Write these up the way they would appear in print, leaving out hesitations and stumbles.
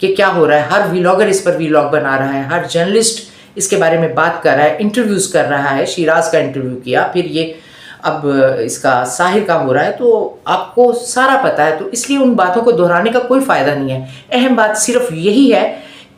کہ کیا ہو رہا ہے. ہر ویلاگر اس پر ویلاگ بنا رہا ہے, ہر جرنلسٹ اس کے بارے میں بات کر رہا ہے, انٹرویوز کر رہا ہے. شیراز کا انٹرویو کیا, پھر یہ اب اس کا ساحر کا ہو رہا ہے. تو آپ کو سارا پتہ ہے, تو اس لیے ان باتوں کو دہرانے کا کوئی فائدہ نہیں ہے. اہم بات صرف یہی ہے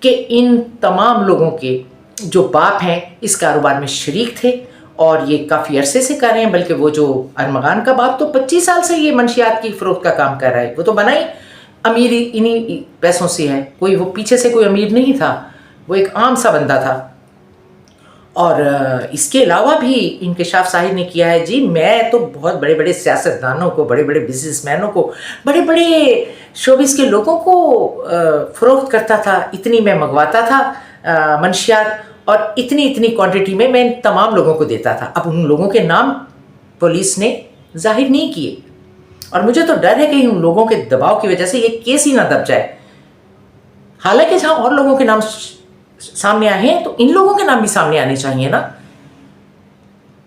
کہ ان تمام لوگوں کے جو باپ ہیں اس کاروبار میں شریک تھے اور یہ کافی عرصے سے کر رہے ہیں. بلکہ وہ جو ارمغان کا باپ تو 25 سال سے یہ منشیات کی فروخت کا کام کر رہا ہے. وہ تو بنا ہی امیر انہی پیسوں سے ہے, کوئی وہ پیچھے سے کوئی امیر نہیں تھا, وہ ایک عام سا بندہ تھا. اور اس کے علاوہ بھی انکشاف ساحر نے کیا ہے, جی میں تو بہت بڑے بڑے سیاستدانوں کو, بڑے بڑے بزنس مینوں کو, بڑے بڑے شوبز کے لوگوں کو فروخت کرتا تھا. اتنی میں منگواتا تھا منشیات, اور اتنی کوانٹٹی میں ان تمام لوگوں کو دیتا تھا. اب ان لوگوں کے نام پولیس نے ظاہر نہیں کیے, اور مجھے تو ڈر ہے کہ ان لوگوں کے دباؤ کی وجہ سے یہ کیس ہی نہ دب جائے. حالانکہ جہاں اور لوگوں کے نام سامنے آئے ہیں تو ان لوگوں کے نام بھی سامنے آنے چاہیے نا,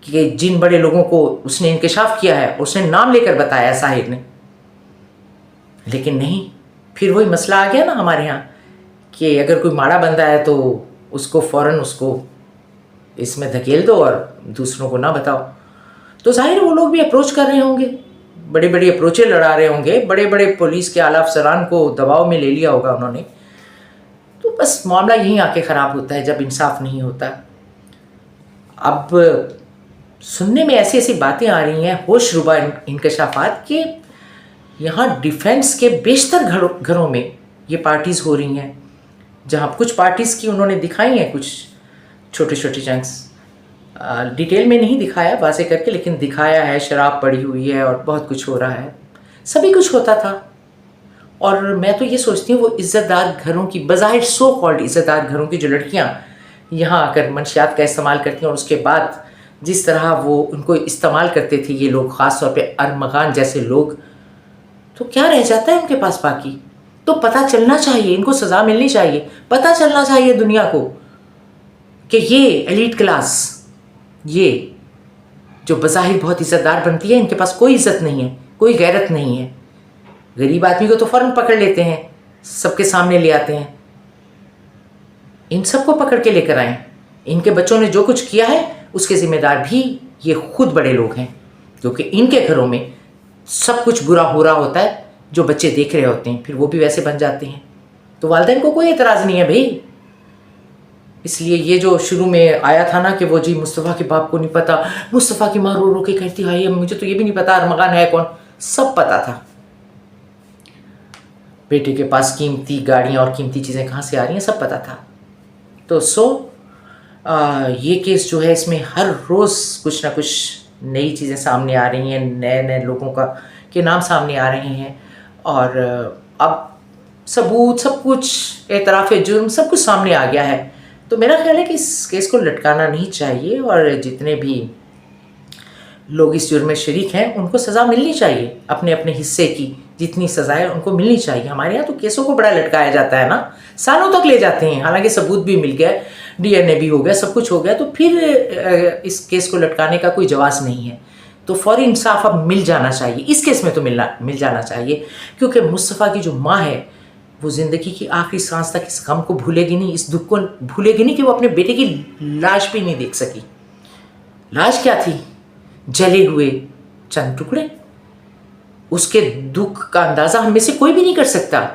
کہ جن بڑے لوگوں کو اس نے انکشاف کیا ہے, اس نے نام لے کر بتایا ساحر نے. لیکن نہیں, پھر وہی مسئلہ آ گیا نا ہمارے ہاں, کہ اگر کوئی ماڑا بندہ ہے تو اس کو فوراً اس کو اس میں دھکیل دو اور دوسروں کو نہ بتاؤ. تو ظاہر وہ لوگ بھی اپروچ کر رہے ہوں گے, بڑے بڑی اپروچیں لڑا رہے ہوں گے, بڑے بڑے پولیس کے اعلیٰ افسران کو دباؤ میں لے لیا ہوگا انہوں نے. تو بس معاملہ یہیں آ کے خراب ہوتا ہے جب انصاف نہیں ہوتا. اب سننے میں ایسی ایسی باتیں آ رہی ہیں, ہوش ربا انکشافات, کہ یہاں ڈیفینس کے بیشتر گھروں میں یہ پارٹیز ہو رہی ہیں. جہاں کچھ پارٹیز کی انہوں نے دکھائی ہیں کچھ چھوٹے چھوٹے چنکس, ڈیٹیل میں نہیں دکھایا واضح کر کے, لیکن دکھایا ہے شراب پڑی ہوئی ہے اور بہت کچھ ہو رہا ہے. سبھی کچھ ہوتا تھا. اور میں تو یہ سوچتی ہوں وہ عزت دار گھروں کی, بظاہر سو کالڈ عزت دار گھروں کی جو لڑکیاں یہاں آ کر منشیات کا استعمال کرتی ہیں, اور اس کے بعد جس طرح وہ ان کو استعمال کرتے تھے یہ لوگ, خاص طور پہ ارمغان جیسے لوگ, تو کیا رہ جاتا ہے ان کے پاس باقی؟ تو پتہ چلنا چاہیے, ان کو سزا ملنی چاہیے. پتہ چلنا چاہیے دنیا کو کہ یہ ایلیٹ کلاس, یہ جو بظاہر بہت عزت دار بنتی ہے, ان کے پاس کوئی عزت نہیں ہے, کوئی غیرت نہیں ہے. غریب آدمی کو تو فوراً پکڑ لیتے ہیں, سب کے سامنے لے آتے ہیں. ان سب کو پکڑ کے لے کر آئیں. ان کے بچوں نے جو کچھ کیا ہے اس کے ذمہ دار بھی یہ خود بڑے لوگ ہیں, کیونکہ ان کے گھروں میں سب کچھ برا ہو رہا ہوتا ہے جو بچے دیکھ رہے ہوتے ہیں, پھر وہ بھی ویسے بن جاتے ہیں. تو والدین کو کوئی اعتراض نہیں ہے بھائی. اس لیے یہ جو شروع میں آیا تھا نا کہ وہ جی مصطفیٰ کے باپ کو نہیں پتا, مصطفیٰ کی ماں رو رو کے کہتی ہے مجھے تو یہ بھی نہیں پتا ارمغان ہے کون. سب پتا تھا. بیٹے کے پاس قیمتی گاڑیاں اور قیمتی چیزیں کہاں سے آ رہی ہیں سب پتا تھا. تو یہ کیس جو ہے اس میں ہر روز کچھ نہ کچھ نئی چیزیں سامنے آ رہی ہیں, نئے نئے لوگوں کے نام سامنے آ رہے ہیں, اور اب ثبوت سب کچھ, اعتراف جرم سب کچھ سامنے آ گیا ہے. تو میرا خیال ہے کہ اس کیس کو لٹکانا نہیں چاہیے, اور جتنے بھی لوگ اس جرم میں شریک ہیں ان کو سزا ملنی چاہیے. اپنے اپنے حصے کی جتنی سزائیں ان کو ملنی چاہیے. ہمارے یہاں تو کیسوں کو بڑا لٹکایا جاتا ہے نا, سالوں تک لے جاتے ہیں, حالانکہ ثبوت بھی مل گیا, ڈی این اے بھی ہو گیا, سب کچھ ہو گیا, تو پھر اس کیس کو لٹکانے کا کوئی جواز نہیں ہے. تو فوری انصاف اب مل جانا چاہیے. اس کیس میں تو مل جانا چاہیے, کیونکہ مصطفیٰ کی جو ماں ہے وہ زندگی کی آخری سانس تک اس غم کو بھولے گی نہیں, اس دکھ کو بھولے گی نہیں کہ وہ اپنے بیٹے کی لاش بھی نہیں دیکھ سکی. لاش کیا تھی؟ جلے ہوئے چند ٹکڑے. اس کے دکھ کا اندازہ ہم میں سے کوئی بھی نہیں کر سکتا.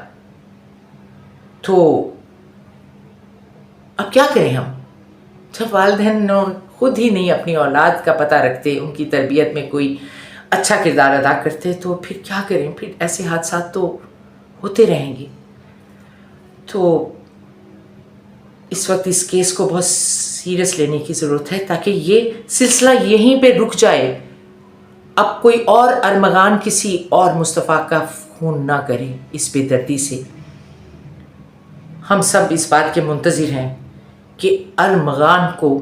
تو اب کیا کریں ہم, جب والدین خود ہی نہیں اپنی اولاد کا پتہ رکھتے, ان کی تربیت میں کوئی اچھا کردار ادا کرتے, تو پھر کیا کریں. پھر ایسے حادثات تو ہوتے رہیں گے. تو اس وقت اس کیس کو بہت سیریس لینے کی ضرورت ہے تاکہ یہ سلسلہ یہیں پہ رک جائے. اب کوئی اور ارمغان کسی اور مصطفیٰ کا خون نہ کرے اس بے دردی سے. ہم سب اس بات کے منتظر ہیں کہ ارمغان کو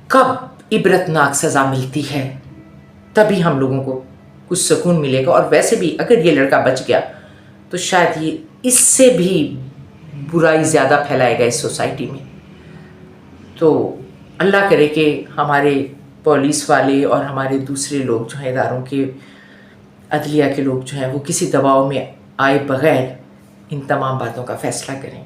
کب عبرتناک سزا ملتی ہے, تبھی ہم لوگوں کو کچھ سکون ملے گا. اور ویسے بھی اگر یہ لڑکا بچ گیا تو شاید یہ اس سے بھی برائی زیادہ پھیلائے گا اس سوسائٹی میں. تو اللہ کرے کہ ہمارے پولیس والے اور ہمارے دوسرے لوگ جو ہیں اداروں کے, عدلیہ کے لوگ جو ہیں, وہ کسی دباؤ میں آئے بغیر ان تمام باتوں کا فیصلہ کریں.